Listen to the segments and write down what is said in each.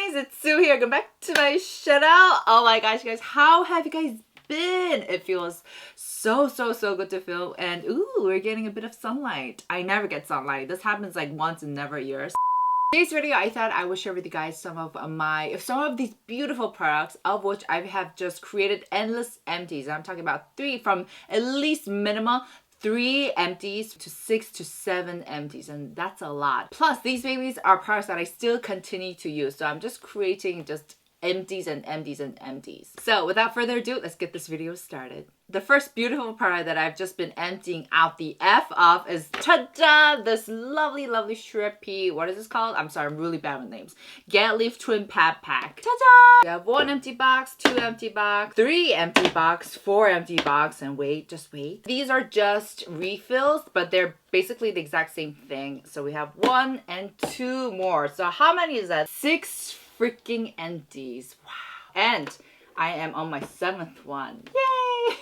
guys, it's Sue here. Welcome back to my channel. Oh my gosh, guys, how have you guys been? It feels so good to film, and ooh, we're getting a bit of sunlight. I never get sunlight. This happens like once in never years. Today's video, I thought I would share with you guys some of these beautiful products, of which I have just created endless empties. I'm talking about from at least minimum 3 empties to 6 to 7 empties, and that's a lot. Plus, these babies are products that I still continue to use, so I'm just creating just empties and empties and empties. So without further ado, let's get this video started. The first beautiful product that I've just been emptying out the F of is, ta-da, this lovely Surepi. What is this called? I'm sorry, I'm really bad with names. Get Leaf Twin Padpack. Ta-da! We have 1 empty box, 2 empty box, 3 empty box, 4 empty box, and wait, just wait. These are just refills, but they're basically the exact same thing. So we have 1 and 2 more. So how many is that? 6 freaking empties. Wow. And I am on my 7th one. Yay!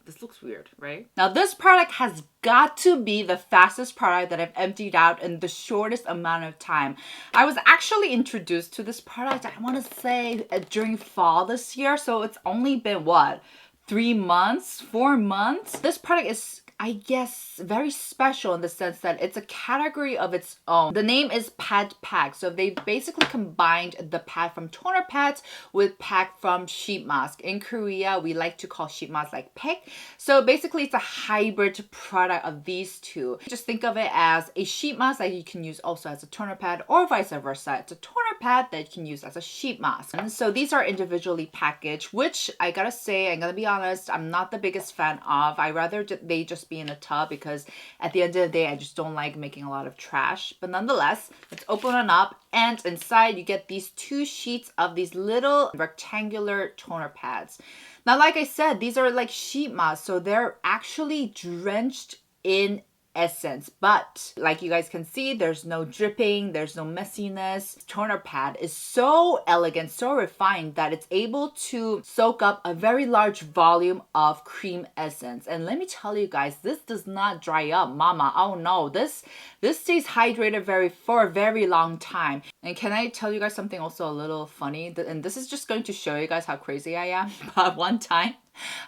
This looks weird, right? Now this product has got to be the fastest product that I've emptied out in the shortest amount of time. I was actually introduced to this product, I want to say during fall this year. So it's only been what? 3 months? 4 months? This product is, I guess, very special in the sense that it's a category of its own. The name is Padpack. So they basically combined the pad from toner pads with pack from sheet mask. In Korea, we like to call sheet mask like pick. So basically, it's a hybrid product of these two. Just think of it as a sheet mask that you can use also as a toner pad, or vice versa. It's a toner pad that you can use as a sheet mask. And so these are individually packaged, which I gotta say, I'm gonna be honest, I'm not the biggest fan of. I rather they just be in a tub, because at the end of the day I just don't like making a lot of trash. But nonetheless, let's open it up, and inside you get these 2 sheets of these little rectangular toner pads. Now, like I said, these are like sheet masks, so they're actually drenched in essence, but like you guys can see, there's no dripping, there's no messiness. This toner pad is so elegant, so refined that it's able to soak up a very large volume of cream essence. And let me tell you guys, this does not dry up, mama. Oh no, this stays hydrated for a very long time. And can I tell you guys something also a little funny? And this is just going to show you guys how crazy I am. But one time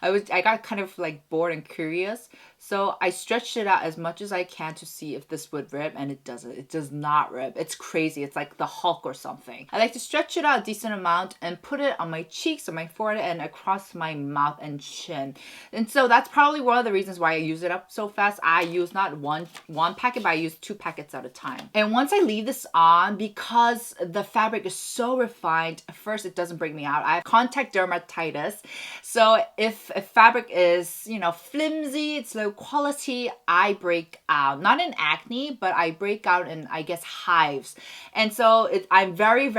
I got kind of like bored and curious, so I stretched it out as much as I can to see if this would rip, and it doesn't. It does not rip. It's crazy. It's like the Hulk or something. I like to stretch it out a decent amount and put it on my cheeks, on my forehead, and across my mouth and chin. And so that's probably one of the reasons why I use it up so fast. I use not one packet, but I use 2 packets at a time. And once I leave this on, because the fabric is so refined, first, it doesn't break me out. I have contact dermatitis, so if fabric is, you know, flimsy, it's low quality, I break out. Not in acne, but I break out in, I guess, hives. And so I'm very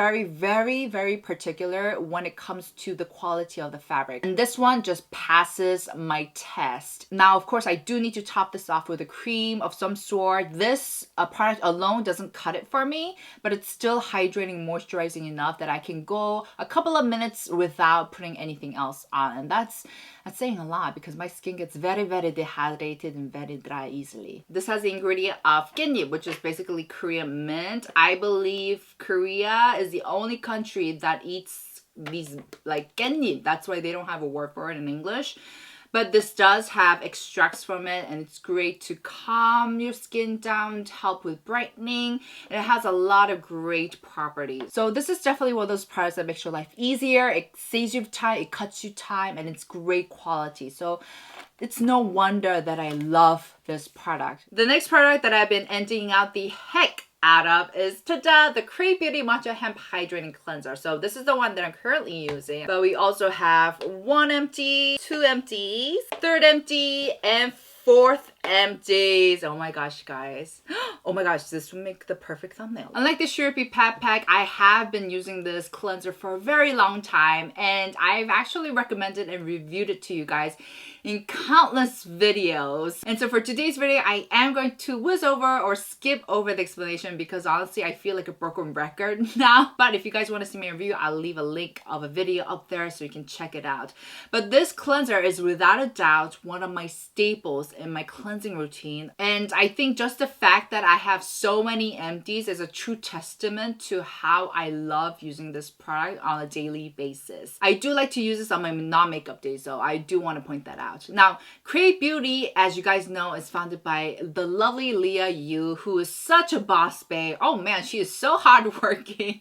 particular when it comes to the quality of the fabric. And this one just passes my test. Now, of course, I do need to top this off with a cream of some sort. This product alone doesn't cut it for me, but it's still hydrating, moisturizing enough that I can go a couple of minutes without putting anything else on. And that's saying a lot, because my skin gets very dehydrated and very dry easily. This has the ingredient of 깻잎, which is basically Korean mint. I believe Korea is the only country that eats these like 깻잎. That's why they don't have a word for it in English. But this does have extracts from it, and it's great to calm your skin down, to help with brightening. And it has a lot of great properties. So this is definitely one of those products that makes your life easier. It saves you time, it cuts you time, and it's great quality. So it's no wonder that I love this product. The next product that I've been emptying out the heck out of is, ta-da, the Krave Matcha Hemp Hydrating Cleanser. So this is the one that I'm currently using. But we also have 1 empty, 2 empties, 3rd empty, and 4th empties. Oh my gosh, guys. Oh my gosh, this would make the perfect thumbnail. Unlike the Surepi Padpack, I have been using this cleanser for a very long time, and I've actually recommended and reviewed it to you guys in countless videos. And so for today's video, I am going to whiz over or skip over the explanation, because honestly, I feel like a broken record now. But if you guys want to see my review, I'll leave a link of a video up there so you can check it out. But this cleanser is without a doubt one of my staples in my cleanser cleansing routine. And I think just the fact that I have so many empties is a true testament to how I love using this product on a daily basis. I do like to use this on my non-makeup days though. I do want to point that out. Now, Krave, as you guys know, is founded by the lovely Leah Yu, who is such a boss babe. Oh man, she is so hardworking.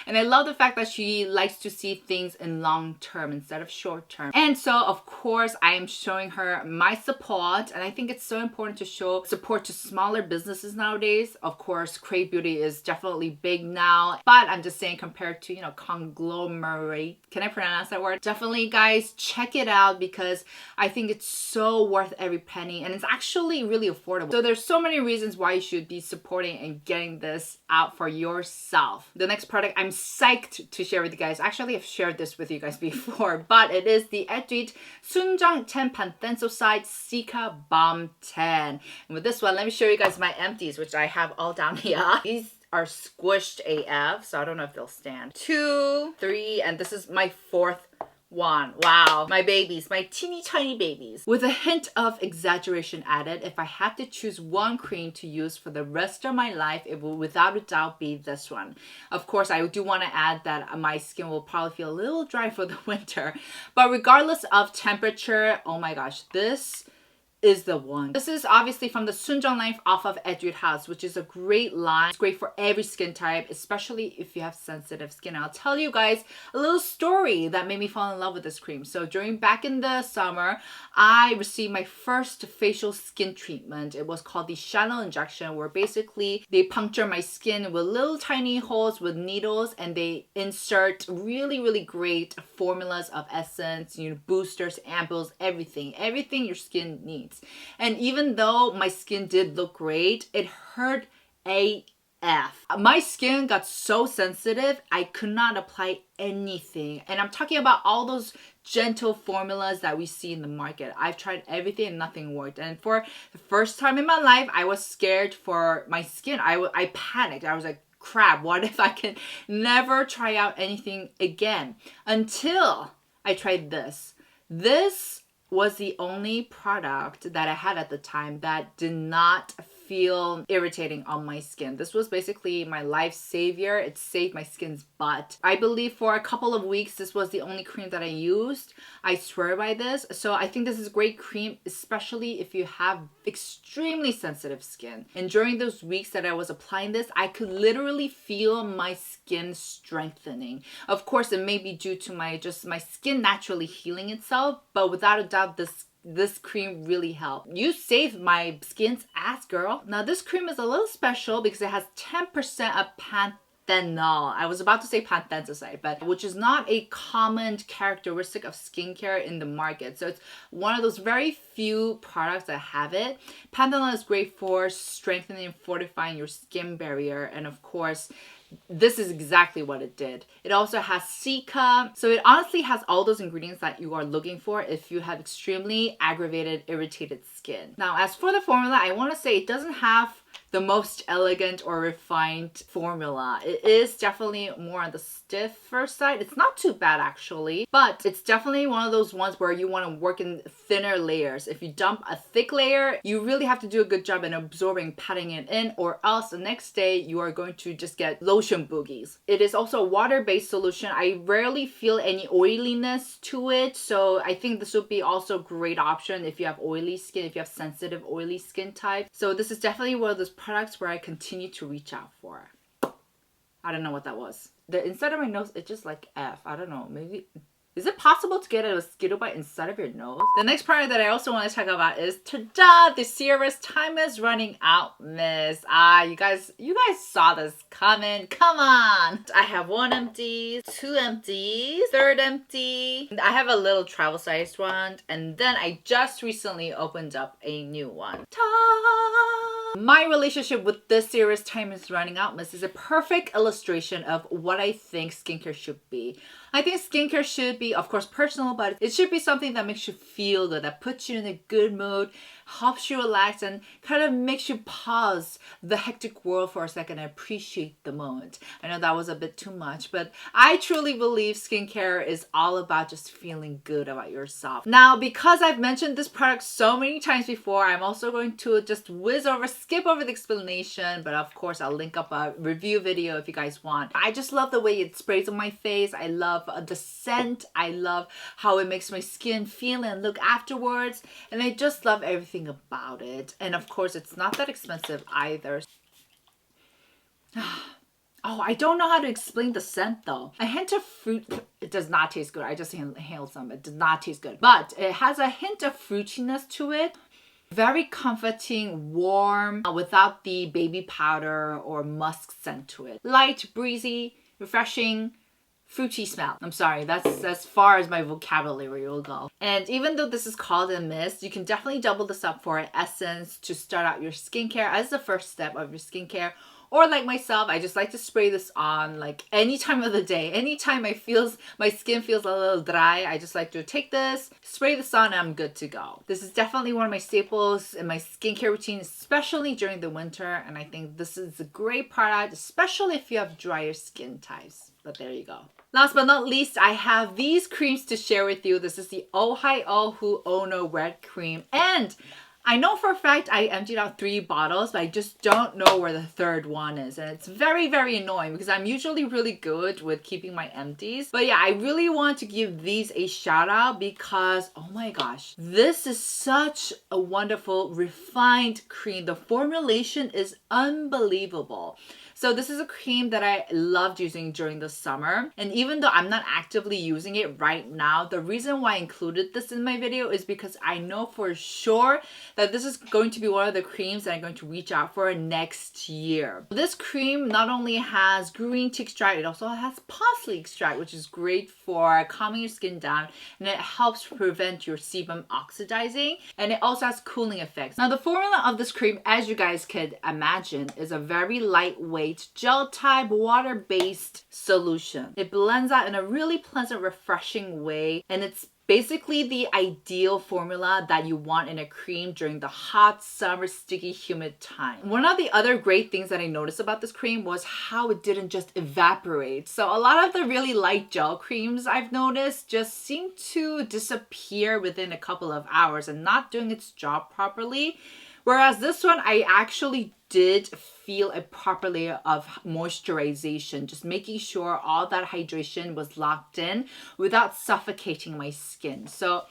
And I love the fact that she likes to see things in long term instead of short term. And so, of course, I am showing her my support. And I think it's so important to show support to smaller businesses nowadays. Of course, Krave is definitely big now. But I'm just saying compared to, conglomerate. Can I pronounce that word? Definitely, guys, check it out because I think it's so worth every penny. And it's actually really affordable. So there's so many reasons why you should be supporting and getting this out for yourself. The next product I'm psyched to share with you guys. Actually, I've shared this with you guys before, but it is the Etude Soonjung 10 Panthensoside Cica Balm 10. And with this one, let me show you guys my empties, which I have all down here. These are squished AF, so I don't know if they'll stand. 2, 3, and this is my 4th one. Wow, my babies, my teeny tiny babies. With a hint of exaggeration added, if I had to choose one cream to use for the rest of my life, it will without a doubt be this one. Of course, I do want to add that my skin will probably feel a little dry for the winter, but regardless of temperature, oh my gosh, this is the one. This is obviously from the Soonjung line off of Etude House, which is a great line. It's great for every skin type, especially if you have sensitive skin. I'll tell you guys a little story that made me fall in love with this cream. So back in the summer, I received my first facial skin treatment. It was called the channel injection, where basically they puncture my skin with little tiny holes with needles, and they insert really, really great formulas of essence, boosters, ampules, everything your skin needs. And even though my skin did look great, it hurt AF. My skin got so sensitive, I could not apply anything. And I'm talking about all those gentle formulas that we see in the market. I've tried everything and nothing worked. And for the first time in my life, I was scared for my skin. I panicked. I was like, crap, what if I can never try out anything again? Until I tried this. This was the only product that I had at the time that did not feel irritating on my skin. This was basically my life savior. It saved my skin's butt. I believe for a couple of weeks, this was the only cream that I used. I swear by this. So I think this is a great cream, especially if you have extremely sensitive skin. And during those weeks that I was applying this, I could literally feel my skin strengthening. Of course, it may be due to my skin naturally healing itself, but without a doubt, this cream really helped. You saved my skin's ass, girl. Now, this cream is a little special because it has 10% of panthenol. I was about to say panthensoside, but which is not a common characteristic of skincare in the market. So it's one of those very few products that have it. Panthenol is great for strengthening and fortifying your skin barrier, and of course, this is exactly what it did. It also has Cica. So it honestly has all those ingredients that you are looking for if you have extremely aggravated, irritated skin. Now, as for the formula, I want to say it doesn't have the most elegant or refined formula. It is definitely more on the stiffer side. It's not too bad actually, but it's definitely one of those ones where you want to work in thinner layers. If you dump a thick layer, you really have to do a good job in absorbing, patting it in, or else the next day you are going to just get lotion boogies. It is also a water-based solution. I rarely feel any oiliness to it, so I think this would be also a great option if you have oily skin, if you have sensitive oily skin type. So this is definitely one of those products where I continue to reach out for. I don't know what that was. The inside of my nose, it's just like F. I don't know. Maybe... Is it possible to get a mosquito bite inside of your nose? The next product that I also want to talk about is ta-da! The Sioris Time is Running Out Mist. You guys saw this coming. Come on! I have 1 empty, 2 empties, 3rd empty. I have a little travel sized one, and then I just recently opened up a new one. Ta! My relationship with this Sioris Time is Running Out Mist is a perfect illustration of what I think skincare should be. I think skincare should be, of course, personal, but it should be something that makes you feel good, that puts you in a good mood, helps you relax and kind of makes you pause the hectic world for a second and appreciate the moment. I know that was a bit too much, but I truly believe skincare is all about just feeling good about yourself. Now, because I've mentioned this product so many times before, I'm also going to just skip over the explanation, but of course I'll link up a review video if you guys want. I just love the way it sprays on my face. I love the scent. I love how it makes my skin feel and look afterwards, and I just love everything about it. And of course it's not that expensive either. Oh, I don't know how to explain the scent though. A hint of fruit. It does not taste good. I just inhaled some. It does not taste good. But it has a hint of fruitiness to it. Very comforting, warm, without the baby powder or musk scent to it. Light, breezy, refreshing, fruity smell. I'm sorry, that's as far as my vocabulary will go. And even though this is called a mist, you can definitely double this up for an essence to start out your skincare as the first step of your skincare. Or like myself, I just like to spray this on like any time of the day. Anytime my skin feels a little dry, I just like to take this, spray this on, and I'm good to go. This is definitely one of my staples in my skincare routine, especially during the winter. And I think this is a great product, especially if you have drier skin types. But there you go. Last but not least, I have these creams to share with you. This is the Ohaiohu Ono Red Cream. And I know for a fact I emptied out 3 bottles, but I just don't know where the third one is. And it's very, very annoying because I'm usually really good with keeping my empties. But yeah, I really want to give these a shout out because, oh my gosh, this is such a wonderful, refined cream. The formulation is unbelievable. So this is a cream that I loved using during the summer. And even though I'm not actively using it right now, the reason why I included this in my video is because I know for sure that this is going to be one of the creams that I'm going to reach out for next year. This cream not only has green tea extract, it also has parsley extract, which is great for calming your skin down, and it helps prevent your sebum oxidizing, and it also has cooling effects. Now the formula of this cream, as you guys could imagine, is a very lightweight gel type water-based solution. It blends out in a really pleasant, refreshing way, and it's basically the ideal formula that you want in a cream during the hot summer, sticky, humid time. One of the other great things that I noticed about this cream was how it didn't just evaporate. So a lot of the really light gel creams I've noticed just seem to disappear within a couple of hours and not doing its job properly. Whereas this one, I actually did feel a proper layer of moisturization, just making sure all that hydration was locked in without suffocating my skin. So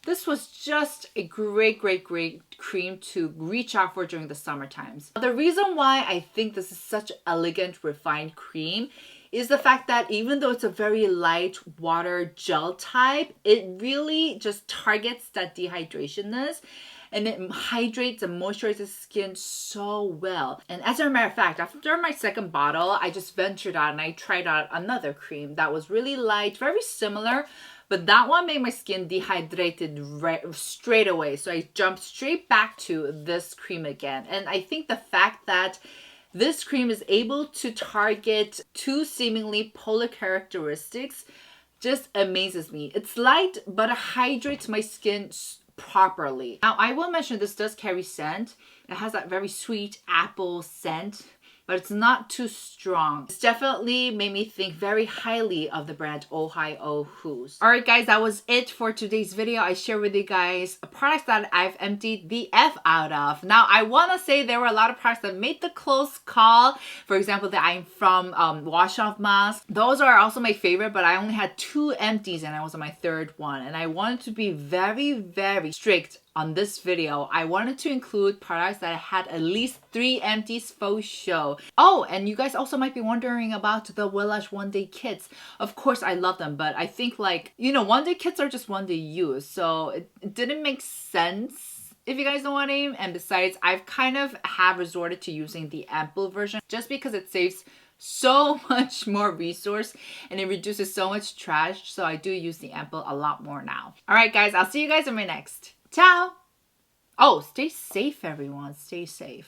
this was just a great cream to reach out for during the summer times. The reason why I think this is such an elegant, refined cream is the fact that even though it's a very light water gel type, it really just targets that dehydratiousness. And it hydrates and moisturizes skin so well. And as a matter of fact, after my second bottle, I just ventured out and I tried out another cream that was really light, very similar, but that one made my skin dehydrated straight away. So I jumped straight back to this cream again. And I think the fact that this cream is able to target 2 seemingly polar characteristics just amazes me. It's light, but it hydrates my skin properly. Now, I will mention this does carry scent. It has that very sweet apple scent, but it's not too strong. It's definitely made me think very highly of the brand Ohaiohu. Alright guys, that was it for today's video. I shared with you guys products that I've emptied the F out of. Now, I want to say there were a lot of products that made the close call. For example, the I'm from wash off mask. Those are also my favorite, but I only had 2 empties and I was on my 3rd one. And I wanted to be very strict on this video. I wanted to include products that had at least 3 empties for show. Oh, and you guys also might be wondering about the Willash one day kits. Of course, I love them, but I think like, you know, one day kits are just one day use. So it didn't make sense, if you guys know what I mean. And besides, I've kind of have resorted to using the ample version just because it saves so much more resource and it reduces so much trash. So I do use the ample a lot more now. All right, guys, I'll see you guys in my next. Ciao! Oh, stay safe, everyone. Stay safe.